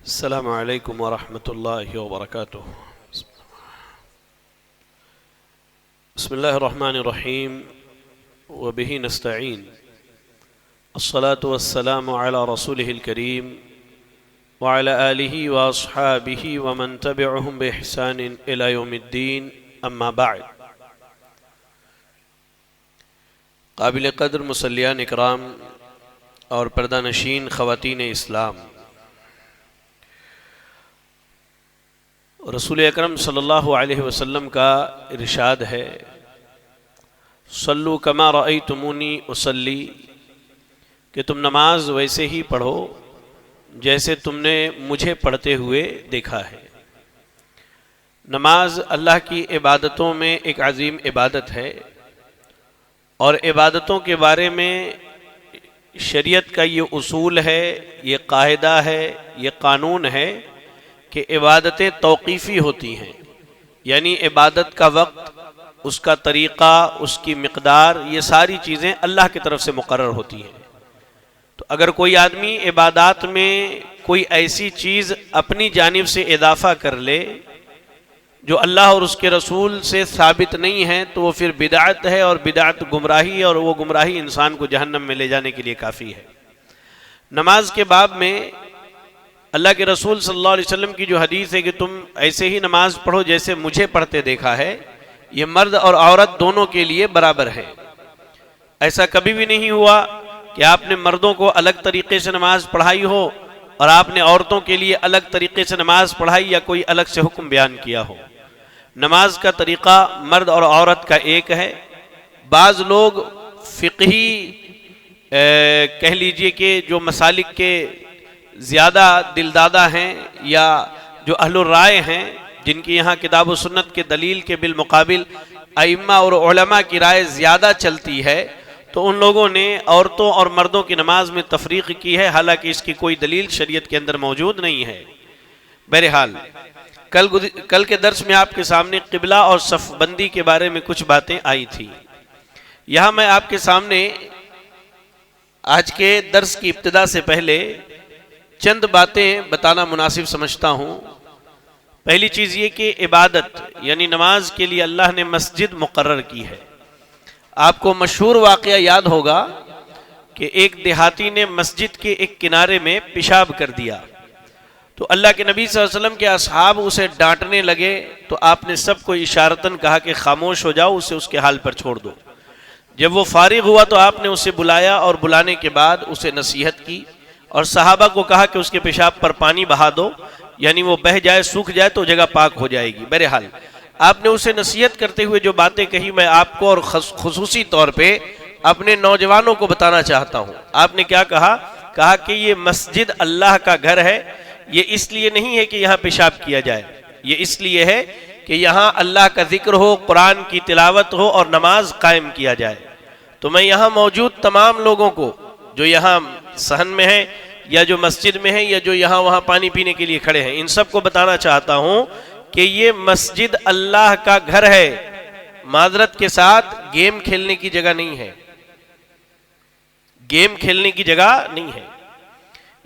السلام علیکم ورحمۃ اللہ وبرکاتہ۔ بسم اللہ الرحمن الرحیم وبہ نستعین، الصلاة والسلام علی رسولہ الکریم وعلی آلہ واصحابہ ومن تبعہم بإحسان الی یوم الدین، اما بعد۔ قابل قدر مصلیان اکرام اور پردہ نشین خواتین اسلام، رسول اکرم صلی اللہ علیہ وسلم کا ارشاد ہے، صلو کما رأیتمونی اصلی، کہ تم نماز ویسے ہی پڑھو جیسے تم نے مجھے پڑھتے ہوئے دیکھا ہے۔ نماز اللہ کی عبادتوں میں ایک عظیم عبادت ہے، اور عبادتوں کے بارے میں شریعت کا یہ اصول ہے، یہ قاعدہ ہے، یہ قانون ہے کہ عبادتیں توقیفی ہوتی ہیں، یعنی عبادت کا وقت، اس کا طریقہ، اس کی مقدار، یہ ساری چیزیں اللہ کی طرف سے مقرر ہوتی ہیں۔ تو اگر کوئی آدمی عبادات میں کوئی ایسی چیز اپنی جانب سے اضافہ کر لے جو اللہ اور اس کے رسول سے ثابت نہیں ہے، تو وہ پھر بدعت ہے، اور بدعت گمراہی ہے، اور وہ گمراہی انسان کو جہنم میں لے جانے کے لیے کافی ہے۔ نماز کے باب میں اللہ کے رسول صلی اللہ علیہ وسلم کی جو حدیث ہے کہ تم ایسے ہی نماز پڑھو جیسے مجھے پڑھتے دیکھا ہے، یہ مرد اور عورت دونوں کے لیے برابر ہے۔ ایسا کبھی بھی نہیں ہوا کہ آپ نے مردوں کو الگ طریقے سے نماز پڑھائی ہو اور آپ نے عورتوں کے لیے الگ طریقے سے نماز پڑھائی یا کوئی الگ سے حکم بیان کیا ہو۔ نماز کا طریقہ مرد اور عورت کا ایک ہے۔ بعض لوگ فقہی کہہ لیجئے کہ جو مسالک کے زیادہ دلدادہ ہیں یا جو اہل الرائے ہیں، جن کی یہاں کتاب و سنت کے دلیل کے بالمقابل ائمہ اور علماء کی رائے زیادہ چلتی ہے، تو ان لوگوں نے عورتوں اور مردوں کی نماز میں تفریق کی ہے، حالانکہ اس کی کوئی دلیل شریعت کے اندر موجود نہیں ہے۔ بہرحال کل کے درس میں آپ کے سامنے قبلہ اور صف بندی کے بارے میں کچھ باتیں آئی تھی۔ یہاں میں آپ کے سامنے آج کے درس کی ابتدا سے پہلے چند باتیں بتانا مناسب سمجھتا ہوں۔ پہلی چیز یہ کہ عبادت یعنی نماز کے لیے اللہ نے مسجد مقرر کی ہے۔ آپ کو مشہور واقعہ یاد ہوگا کہ ایک دیہاتی نے مسجد کے ایک کنارے میں پیشاب کر دیا، تو اللہ کے نبی صلی اللہ علیہ وسلم کے اصحاب اسے ڈانٹنے لگے، تو آپ نے سب کو اشارتاً کہا کہ خاموش ہو جاؤ، اسے اس کے حال پر چھوڑ دو۔ جب وہ فارغ ہوا تو آپ نے اسے بلایا، اور بلانے کے بعد اسے نصیحت کی، اور صحابہ کو کہا کہ اس کے پیشاب پر پانی بہا دو، یعنی وہ بہہ جائے، سوکھ جائے تو جگہ پاک ہو جائے گی۔ بہرحال آپ نے اسے نصیحت کرتے ہوئے جو باتیں کہی، میں آپ کو اور خصوصی طور پہ اپنے نوجوانوں کو بتانا چاہتا ہوں۔ آپ نے کیا کہا؟ کہا کہ یہ مسجد اللہ کا گھر ہے، یہ اس لیے نہیں ہے کہ یہاں پیشاب کیا جائے، یہ اس لیے ہے کہ یہاں اللہ کا ذکر ہو، قرآن کی تلاوت ہو اور نماز قائم کیا جائے۔ تو میں یہاں موجود تمام لوگوں کو جو یہاں صحن میں ہیں یا جو مسجد میں ہیں یا جو یہاں وہاں پانی پینے کے لیے کھڑے ہیں، ان سب کو بتانا چاہتا ہوں کہ یہ مسجد اللہ کا گھر ہے، معذرت کے ساتھ گیم کھیلنے کی جگہ نہیں ہے، گیم کھیلنے کی جگہ نہیں ہے۔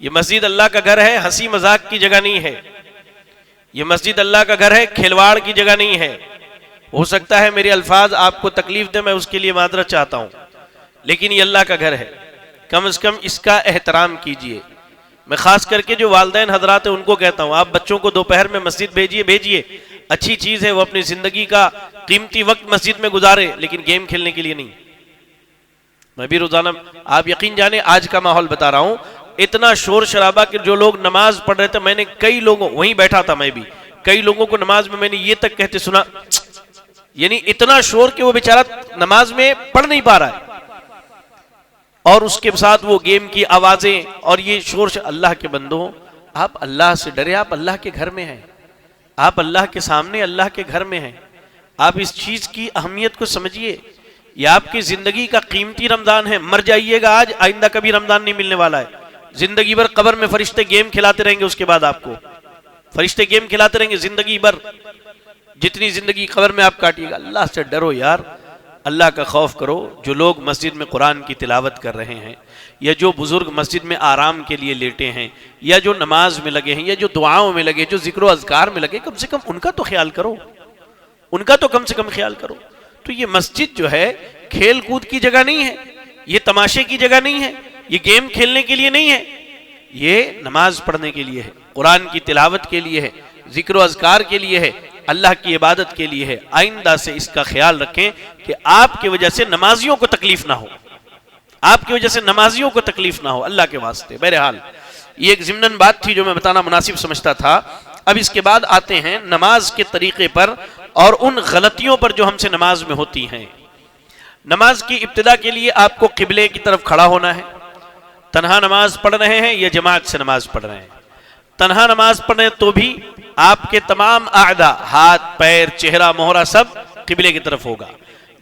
یہ مسجد اللہ کا گھر ہے، ہنسی مذاق کی جگہ نہیں ہے۔ یہ مسجد اللہ کا گھر ہے، کھلواڑ کی جگہ نہیں ہے۔ ہو سکتا ہے میرے الفاظ آپ کو تکلیف دے، میں اس کے لیے معذرت چاہتا ہوں، لیکن یہ اللہ کا گھر ہے، کم از کم اس کا احترام کیجئے۔ میں خاص کر کے جو والدین حضرات ہیں ان کو کہتا ہوں، آپ بچوں کو دوپہر میں مسجد بھیجیے، اچھی چیز ہے، وہ اپنی زندگی کا قیمتی وقت مسجد میں گزارے، لیکن گیم کھیلنے کے لیے نہیں۔ میں بھی روزانہ، آپ یقین جانیں آج کا ماحول بتا رہا ہوں، اتنا شور شرابہ کہ جو لوگ نماز پڑھ رہے تھے، میں نے کئی لوگوں، وہیں بیٹھا تھا میں بھی، کئی لوگوں کو نماز میں نے یہ تک کہتے سنا، یعنی اتنا شور کہ وہ بیچارہ نماز میں پڑھ نہیں پا رہا ہے، اور اس کے ساتھ وہ گیم کی آوازیں اور یہ شور۔ اللہ کے بندوں، آپ اللہ سے ڈرے، آپ اللہ کے گھر میں ہیں، آپ اللہ کے سامنے اللہ کے گھر میں ہیں، آپ اس چیز کی اہمیت کو سمجھیے۔ یہ آپ کی زندگی کا قیمتی رمضان ہے، مر جائیے گا آج، آئندہ کبھی رمضان نہیں ملنے والا ہے۔ زندگی بھر قبر میں فرشتے گیم کھلاتے رہیں گے، اس کے بعد آپ کو فرشتے گیم کھلاتے رہیں گے زندگی بھر، جتنی زندگی قبر میں آپ کاٹیے گا۔ اللہ سے ڈرو یار، اللہ کا خوف کرو. جو لوگ مسجد میں قرآن کی تلاوت کر رہے ہیں، یا جو بزرگ مسجد میں آرام کے لیے لیٹے ہیں، یا جو نماز میں لگے ہیں، یا جو دعاؤں میں لگے، جو ذکر و اذکار میں لگے، کم سے کم ان کا تو خیال کرو، ان کا تو کم سے کم خیال کرو. تو یہ مسجد جو ہے کھیل کود کی جگہ نہیں ہے، یہ تماشے کی جگہ نہیں ہے، یہ گیم کھیلنے کے لیے نہیں ہے، یہ نماز پڑھنے کے لیے ہے، قرآن کی تلاوت کے لیے ہے، ذکر و اذکار کے لیے ہے، اللہ کی عبادت کے لیے ہے. آئندہ سے اس کا خیال رکھیں کہ آپ کی وجہ سے نمازیوں کو تکلیف نہ ہو، آپ کی وجہ سے نمازیوں کو تکلیف نہ ہو، اللہ کے واسطے. بہرحال یہ ایک ضمناً بات تھی جو میں بتانا مناسب سمجھتا تھا. اب اس کے بعد آتے ہیں نماز کے طریقے پر اور ان غلطیوں پر جو ہم سے نماز میں ہوتی ہیں. نماز کی ابتدا کے لیے آپ کو قبلے کی طرف کھڑا ہونا ہے. تنہا نماز پڑھ رہے ہیں یا جماعت سے نماز پڑھ رہے ہیں؟ تنہا نماز پڑھ رہے ہیں تو بھی آپ کے تمام اعضاء، ہاتھ، پیر، چہرہ، مہرہ سب قبلے کی طرف ہوگا.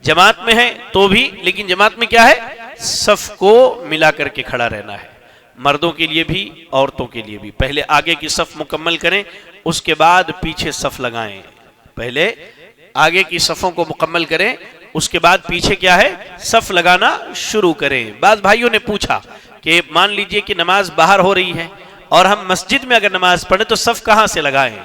جماعت میں ہے تو بھی، لیکن جماعت میں کیا ہے؟ صف کو ملا کر کے کھڑا رہنا ہے. مردوں کے لیے بھی عورتوں کے لیے بھی. پہلے آگے کی صف مکمل کریں، اس کے بعد پیچھے صف لگائیں. پہلے آگے کی صفوں کو مکمل کریں، اس کے بعد پیچھے کیا ہے؟ صف لگانا شروع کریں. بعض بھائیوں نے پوچھا کہ مان لیجئے کہ نماز باہر ہو رہی ہے اور ہم مسجد میں اگر نماز پڑھیں تو صف کہاں سے لگائیں؟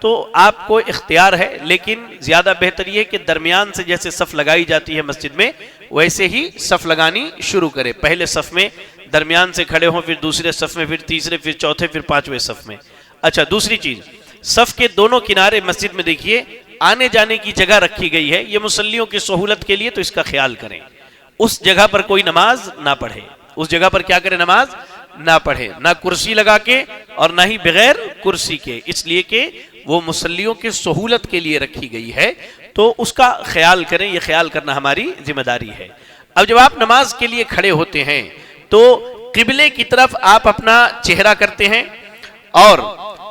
تو آپ کو اختیار ہے، لیکن زیادہ بہتر یہ کہ درمیان سے جیسے صف لگائی جاتی ہے مسجد میں ویسے ہی صف لگانی شروع کرے. پہلے صف میں درمیان سے کھڑے ہوں، پھر دوسرے صف میں، پھر تیسرے، پھر چوتھے، پھر پانچویں صف میں. اچھا، دوسری چیز، صف کے دونوں کنارے مسجد میں دیکھیے آنے جانے کی جگہ رکھی گئی ہے. یہ مصلیوں کی سہولت کے لیے، تو اس کا خیال کریں. اس جگہ پر کوئی نماز نہ پڑھے، اس جگہ پر کیا کرے؟ نماز نہ پڑھے، نہ کرسی لگا کے اور نہ ہی بغیر کرسی کے، اس لیے کہ وہ مصلیوں کی سہولت کے لیے رکھی گئی ہے. تو اس کا خیال کریں، یہ خیال کرنا ہماری ذمہ داری ہے. اب جب آپ نماز کے لیے کھڑے ہوتے ہیں تو قبلے کی طرف آپ اپنا چہرہ کرتے ہیں، اور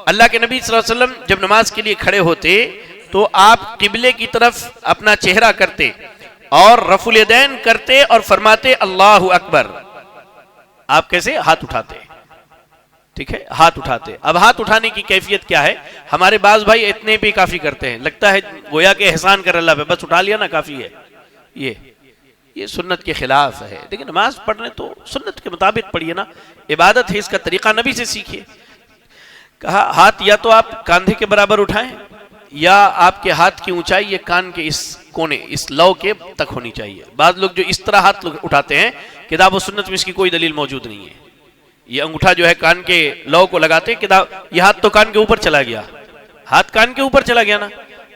اللہ کے نبی صلی اللہ علیہ وسلم جب نماز کے لیے کھڑے ہوتے تو آپ قبلے کی طرف اپنا چہرہ کرتے اور رفع الیدین کرتے اور فرماتے اللہ اکبر. آپ کیسے؟ ہاتھ اٹھاتے. ٹھیک ہے، ہاتھ اٹھاتے. اب ہاتھ اٹھانے کی کیفیت کیا ہے؟ ہمارے بعض بھائی اتنے بھی کافی کرتے ہیں، لگتا ہے گویا کہ احسان کر اللہ پہ، بس اٹھا لیا نا کافی ہے. یہ سنت کے خلاف ہے. لیکن نماز پڑھنے تو سنت کے مطابق پڑھیے نا، عبادت ہے، اس کا طریقہ نبی سے سیکھیے. کہا ہاتھ یا تو آپ کاندھے کے برابر اٹھائیں، یا آپ کے ہاتھ کی اونچائی یہ کان کے اس کونے، اس لو کے تک ہونی چاہیے. بعض لوگ جو اس طرح ہاتھ اٹھاتے ہیں، کتاب و سنت میں اس کی کوئی دلیل موجود نہیں ہے. یہ انگوٹھا جو ہے کان کے لو کو لگاتے ہیں، کتاب یہ ہاتھ تو کان کے اوپر چلا گیا، ہاتھ کان کے اوپر چلا گیا نا،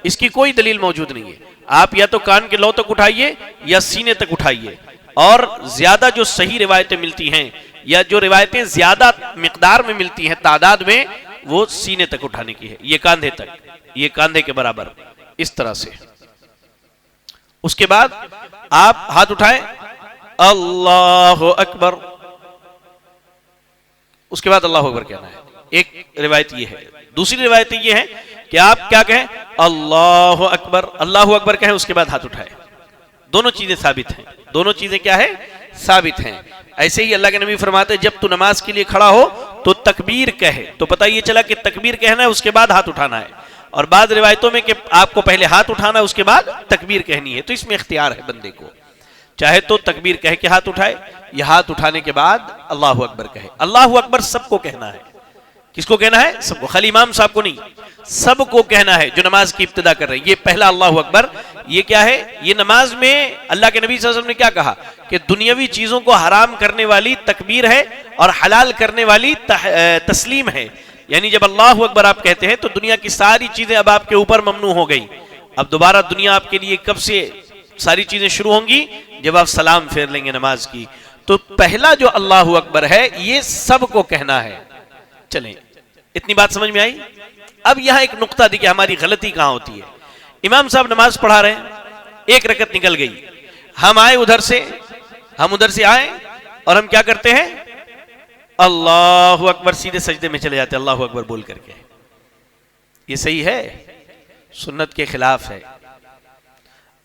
اس کی کوئی دلیل موجود نہیں ہے. آپ یا تو کان کے لو تک اٹھائیے یا سینے تک اٹھائیے. اور زیادہ جو صحیح روایتیں ملتی ہیں یا جو روایتیں زیادہ مقدار میں ملتی ہیں، تعداد میں، وہ سینے تک اٹھانے کی ہے. یہ کاندھے تک، یہ کاندھے کے برابر، اس طرح سے. اس کے بعد آپ ہاتھ اٹھائیں، اللہ اکبر. اس کے بعد اللہ اکبر کہنا ہے. ایک روایت یہ ہے. دوسری روایت یہ ہے کہ آپ کیا کہیں؟ اللہ اکبر، اللہ اکبر کہیں، اس کے بعد ہاتھ اٹھائیں. دونوں چیزیں ثابت ہیں. دونوں چیزیں کیا ہے؟ ثابت ہیں. ایسے ہی اللہ کے نبی فرماتے جب تو نماز کے لیے کھڑا ہو تو تکبیر کہے. تو پتہ یہ چلا کہ تکبیر کہنا ہے، اس کے بعد ہاتھ اٹھانا ہے. اور بعض روایتوں میں کہ آپ کو پہلے ہاتھ اٹھانا ہے، اس کے بعد تکبیر کہنی ہے. تو اس میں اختیار ہے بندے کو، چاہے تو تکبیر کہہ کے ہاتھ اٹھائے یا ہاتھ اٹھانے کے بعد اللہ اکبر کہے. اللہ اکبر سب کو کہنا ہے. کس کو کہنا ہے؟ سب کو، خالی امام صاحب کو نہیں، سب کو کہنا ہے جو نماز کی ابتدا کر رہے ہیں. یہ پہلا اللہ اکبر یہ کیا ہے؟ یہ نماز میں اللہ کے نبی صلی اللہ علیہ وسلم نے کیا کہا کہ دنیاوی چیزوں کو حرام کرنے والی تکبیر ہے اور حلال کرنے والی تسلیم ہے. یعنی جب اللہ اکبر آپ کہتے ہیں تو دنیا کی ساری چیزیں اب آپ کے اوپر ممنوع ہو گئی. اب دوبارہ دنیا آپ کے لیے کب سے ساری چیزیں شروع ہوں گی؟ جب آپ سلام پھیر لیں گے نماز کی. تو پہلا جو اللہ اکبر ہے یہ سب کو کہنا ہے. چلیں، اتنی بات سمجھ میں آئی؟ اب یہاں ایک نقطہ دیکھیں ہماری غلطی کہاں ہوتی ہے. امام صاحب نماز پڑھا رہے ہیں، ایک رکعت نکل گئی، ہم آئے ادھر سے آئے اور ہم کیا کرتے ہیں؟ اللہ اکبر، سیدھے سجدے میں چلے جاتے اللہ اکبر بول کر کے. یہ صحیح ہے؟ سنت کے خلاف ہے.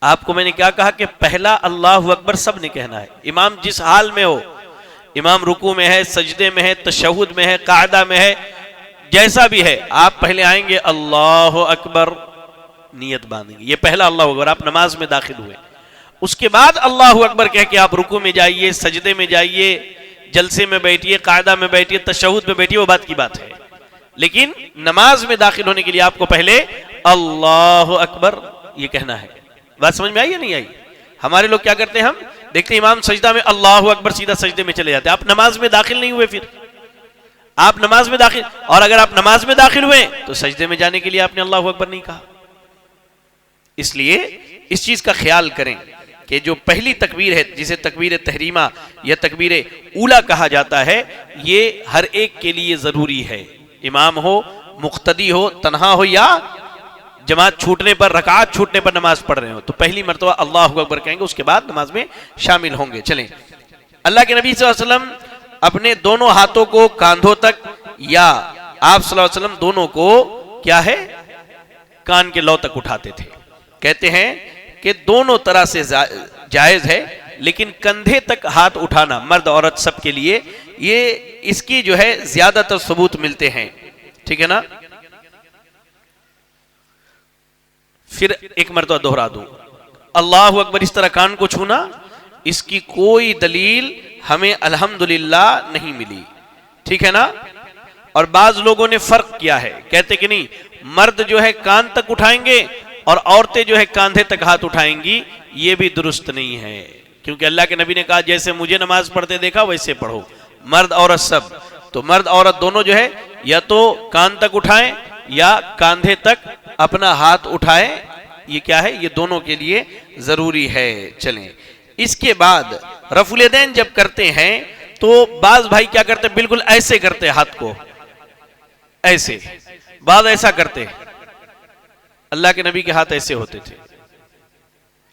آپ کو میں نے کیا کہا کہ پہلا اللہ اکبر سب نے کہنا ہے. امام جس حال میں ہو، امام رکوع میں ہے، سجدے میں ہے، تشہد میں ہے، قاعدہ میں ہے، جیسا بھی ہے، آپ پہلے آئیں گے اللہ اکبر، نیت باندھیں گے. یہ پہلا اللہ اکبر، آپ نماز میں داخل ہوئے. اس کے بعد اللہ اکبر کہہ کے آپ رکوع میں جائیے، سجدے میں جائیے، جلسے میں بیٹھیے، قاعدہ میں بیٹھیے، تشہد میں بیٹھیے، وہ بات کی بات ہے. لیکن نماز میں داخل ہونے کے لیے آپ کو پہلے اللہ اکبر یہ کہنا ہے. بات سمجھ میں آئی یا نہیں آئی؟ ہمارے لوگ کیا کرتے ہیں، ہم دیکھتے ہیں امام سجدہ میں اللہ اکبر، سیدھا سجدے میں چلے جاتے ہیں. آپ نماز میں داخل نہیں ہوئے، پھر آپ نماز میں داخل، اور اگر آپ نماز میں داخل ہوئے تو سجدے میں جانے کے لیے آپ نے اللہ اکبر نہیں کہا. اس لیے اس چیز کا خیال کریں کہ جو پہلی تکبیر ہے جسے تکبیر تحریمہ یا تکبیر اولا کہا جاتا ہے، یہ ہر ایک کے لیے ضروری ہے. امام ہو، مقتدی ہو، تنہا ہو، یا جماعت چھوٹنے پر، رکعات چھوٹنے پر نماز پڑھ رہے ہو، تو پہلی مرتبہ اللہ اکبر کہیں گے، اس کے بعد نماز میں شامل ہوں گے. چلیں، اللہ کے نبی صلی اللہ علیہ وسلم اپنے دونوں ہاتھوں کو کاندھوں تک، یا آپ صلی اللہ علیہ وسلم دونوں کو کیا ہے، کان کے لو تک اٹھاتے تھے. کہتے ہیں کہ دونوں طرح سے جائز ہے، لیکن کندھے تک ہاتھ اٹھانا مرد عورت سب کے لیے، یہ اس کی جو ہے زیادہ تر ثبوت ملتے ہیں. ٹھیک ہے نا؟ پھر ایک مرتبہ دوہرا دوں، اللہ اکبر اس طرح کان کو چھونا، اس کی کوئی دلیل ہمیں الحمدللہ نہیں ملی. ٹھیک ہے نا؟ اور بعض لوگوں نے فرق کیا ہے، کہتے کہ نہیں، مرد جو ہے کان تک اٹھائیں گے اور عورتیں جو ہے کاندھے تک ہاتھ اٹھائیں گی. یہ بھی درست نہیں ہے، کیونکہ اللہ کے نبی نے کہا جیسے مجھے نماز پڑھتے دیکھا ویسے پڑھو، مرد عورت سب. تو مرد عورت دونوں جو ہے یا تو کان تک اٹھائیں یا کاندھے تک اپنا ہاتھ اٹھائیں. یہ کیا ہے، یہ دونوں کے لیے ضروری ہے. چلیں، اس کے بعد رفع الیدین جب کرتے ہیں تو بعض بھائی کیا کرتے، بالکل ایسے کرتے ہاتھ کو، ایسے، بعض ایسا کرتے. اللہ کے نبی کے ہاتھ ایسے ہوتے تھے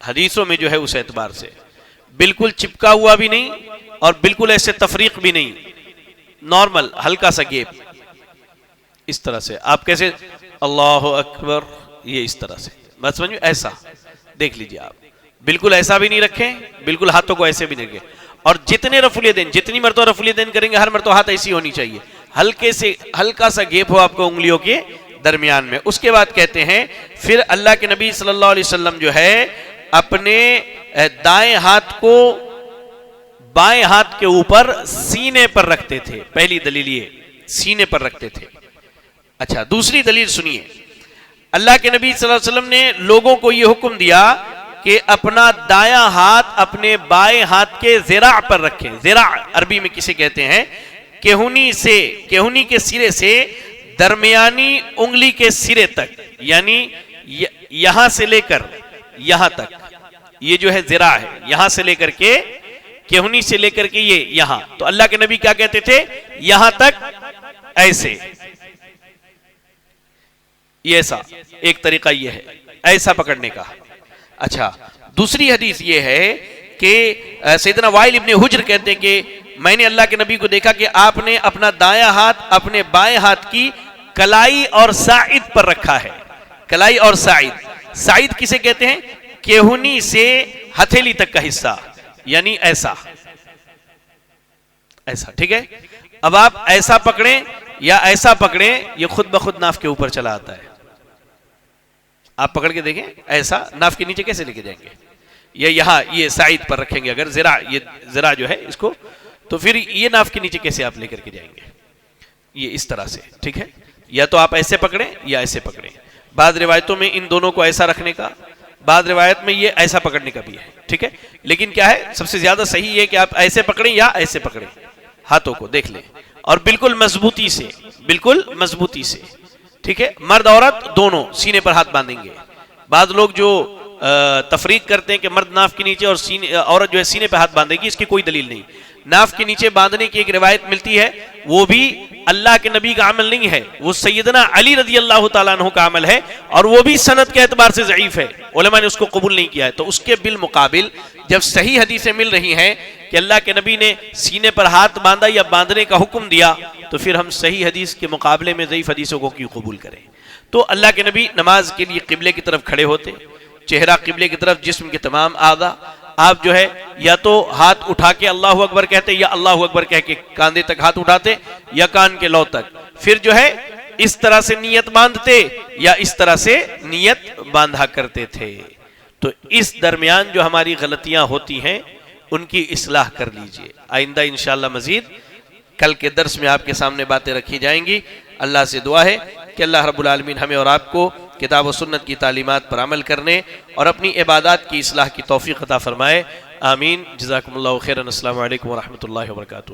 حدیثوں میں جو ہے، اس اعتبار سے بالکل چپکا ہوا بھی نہیں اور بالکل ایسے تفریق بھی نہیں، نارمل ہلکا سا گیپ. اس طرح سے آپ کیسے اللہ اکبر، یہ اس طرح سے، بات سمجھ میں؟ ایسا دیکھ لیجئے آپ، بالکل ایسا بھی نہیں رکھیں، بالکل ہاتھوں کو ایسے بھی نہیں رکھیں. اور جتنے رفع الیدین، جتنی مرتبہ رفع الیدین کریں گے، ہر مرتبہ ہاتھ ایسی ہونی چاہیے، ہلکے سے ہلکا سا گیپ ہو آپ کو انگلیوں کے درمیان میں. اس کے بعد کہتے ہیں پھر اللہ کے نبی صلی اللہ علیہ وسلم جو ہے اپنے دائیں ہاتھ کو بائیں ہاتھ کے اوپر سینے پر رکھتے تھے. پہلی دلیل یہ، سینے پر رکھتے تھے. اچھا، دوسری دلیل سنیے. اللہ کے نبی صلی اللہ علیہ وسلم نے لوگوں کو یہ حکم دیا کہ اپنا دایاں ہاتھ اپنے بائیں ہاتھ کے ذراع پر رکھیں. ذراع عربی میں کسے کہتے ہیں؟ کہونی کے سرے سے درمیانی انگلی کے سرے تک، یعنی یہاں سے لے کر یہاں تک، یہ جو ہے ذراع ہے، یہاں سے لے کر کے، کہونی سے لے کر کے یہ یہاں. تو اللہ کے نبی کیا کہتے تھے؟ یہاں تک ایسے، یہ ایسا ایک طریقہ یہ ہے ایسا پکڑنے کا. اچھا، دوسری حدیث یہ ہے کہ سیدنا وائل ابن حجر کہتے ہیں کہ میں نے اللہ کے نبی کو دیکھا کہ آپ نے اپنا دایاں ہاتھ اپنے بائیں ہاتھ کی کلائی اور ساعد پر رکھا ہے. کلائی اور ساعد، ساعد کسے کہتے ہیں؟ کہونی سے ہتھیلی تک کا حصہ، یعنی ایسا ایسا. ٹھیک ہے؟ اب آپ ایسا پکڑیں یا ایسا پکڑیں، یہ خود بخود ناف کے اوپر چلا آتا ہے. آپ پکڑ کے دیکھیں، ایسا ناف کے نیچے کیسے لے کے جائیں گے؟ یا یہاں یہ ساعد پر رکھیں گے اگر ذراع، یہ ذراع جو ہے اس کو، تو پھر یہ ناف کے نیچے کیسے آپ لے کر کے جائیں گے؟ یہ اس طرح سے. ٹھیک ہے؟ یا تو آپ ایسے پکڑیں یا ایسے پکڑیں. بعض روایتوں میں ان دونوں کو ایسا رکھنے کا، بعض روایت میں یہ ایسا پکڑنے کا بھی ہے. ٹھیک ہے؟ لیکن کیا ہے، سب سے زیادہ صحیح ہے کہ آپ ایسے پکڑیں یا ایسے پکڑیں ہاتھوں کو، دیکھ لیں، اور بالکل مضبوطی سے، بالکل مضبوطی سے. ٹھیک ہے؟ مرد عورت دونوں سینے پر ہاتھ باندھیں گے. بعض لوگ جو تفریق کرتے ہیں کہ مرد ناف کے نیچے اور عورت جو ہے سینے پہ ہاتھ باندھے گی، اس کی کوئی دلیل نہیں. ناف کے نیچے باندھنے کی ایک روایت ملتی ہے، وہ بھی اللہ کے نبی کا عمل نہیں ہے، وہ سیدنا علی رضی اللہ تعالیٰ عنہ کا عمل ہے، اور وہ بھی سند کے اعتبار سے ضعیف ہے، علماء نے اس کو قبول نہیں کیا ہے. تو اس کے بالمقابل جب صحیح حدیثیں مل رہی ہیں کہ اللہ کے نبی نے سینے پر ہاتھ باندھا یا باندھنے کا حکم دیا، تو پھر ہم صحیح حدیث کے مقابلے میں ضعیف حدیثوں کو کیوں قبول کریں؟ تو اللہ کے نبی نماز کے لیے قبلے کی طرف کھڑے ہوتے، چہرہ قبلے کی طرف، جسم کے تمام اعضاء، آپ جو ہے یا تو ہاتھ اٹھا کے اللہ اکبر کہتے یا اللہ اکبر کہہ کے کاندھے تک ہاتھ اٹھاتے یا کان کے لو تک. پھر جو ہے اس طرح سے نیت باندھتے یا اس طرح سے نیت باندھا کرتے تھے. تو اس درمیان جو ہماری غلطیاں ہوتی ہیں ان کی اصلاح کر لیجئے. آئندہ انشاءاللہ مزید کل کے درس میں آپ کے سامنے باتیں رکھی جائیں گی. اللہ سے دعا ہے کہ اللہ رب العالمین ہمیں اور آپ کو کتاب و سنت کی تعلیمات پر عمل کرنے اور اپنی عبادات کی اصلاح کی توفیق عطا فرمائے. آمین. جزاکم اللہ خیرا. السلام علیکم ورحمۃ اللہ وبرکاتہ.